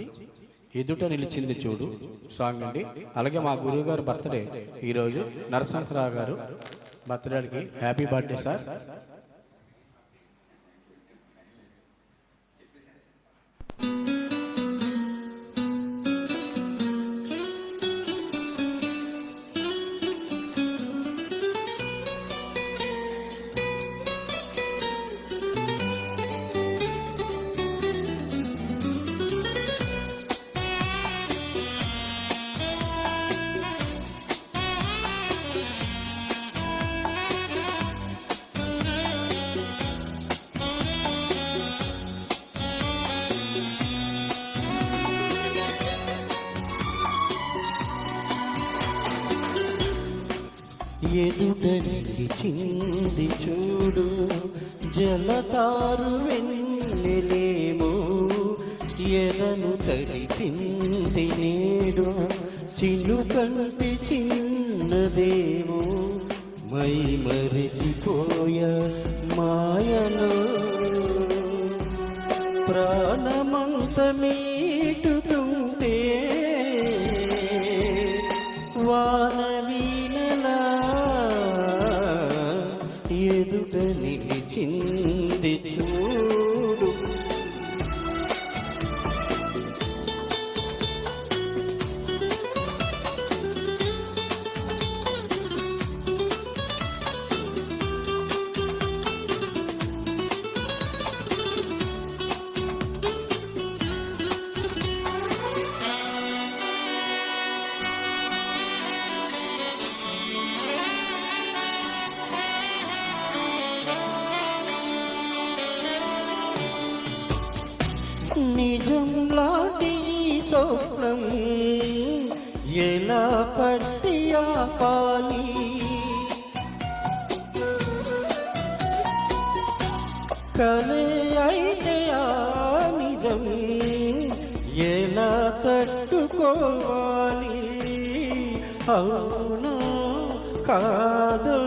నుంచి ఎదుట నిలిచింది చూడు సాంగ్ అండి. అలాగే మా గురువు గారు బర్త్డే ఈరోజు, నరసింహరావు గారు బర్త్డేకి హ్యాపీ బర్త్డే సార్. ఎదుట నిలిచింది చూడు జలతారు వెన్నెలేమో, ఎదను తడిపింది నేడు చిలుకంటి చిన్నదేమో. మై మరిచిపోయ మాయలో ప్రాణమంత మీటుతుంటే వానవీనలా ఎదుట నిలిచింది చూడు. నిజం లాంటి స్వప్నం ఎలా పట్టి ఆపాలి, కలే అయితే ఆ నిజం ఎలా తట్టుకోవాలి. అవును కాదు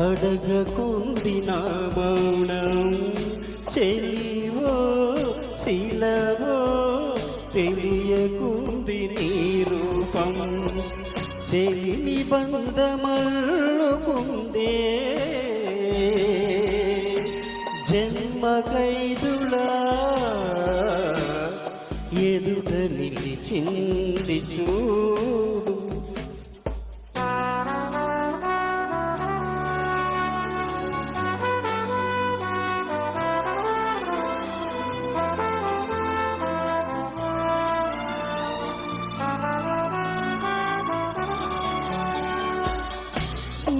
అడగకుంది నా మౌనం, చెలివో శిలవో తెలియకుంది నీ రూపం. చెలిమి బంధమల్లుకుందే జన్మ ఖైదులా ఎదుట నిలిచింది చూడు.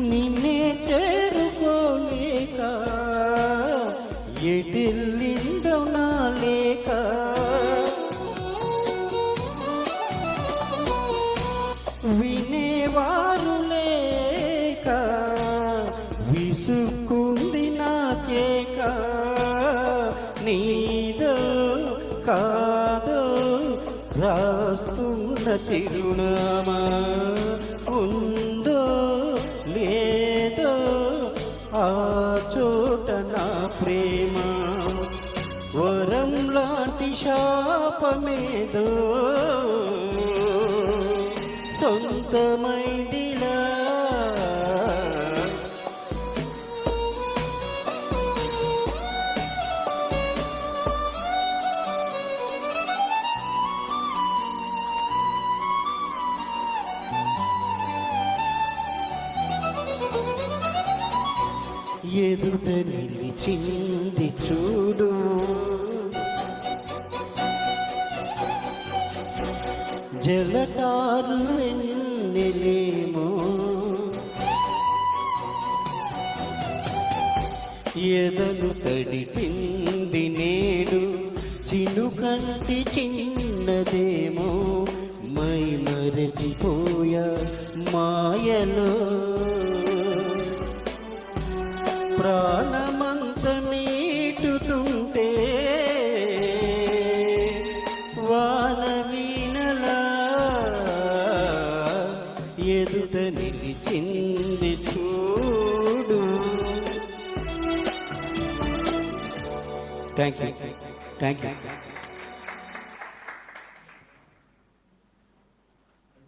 నిన్నే చేరుకోలేక ఎటిల్లిందో నా లేక, వినేవారు లేక విసుక్కుంది నా కేక. నీదో కాదో రాస్తున్న చిరునామా, ఉందో లేదో ఆ చోట నా ప్రేమ. వరం లాంటి శాపమేదో సొంతమైదిలా. ఎదుట నిలిచింది చూడు జలతారు వెన్నెలేమో, ఎదను తడిపింది నేడు చిలుకంటి చిన్నదేమో. మై మరచిపోయా మాయలో ప్రాణమంత మీటుతుంటే వానవీనలా ఎదుట నిలిచింది చూడు. Thank you.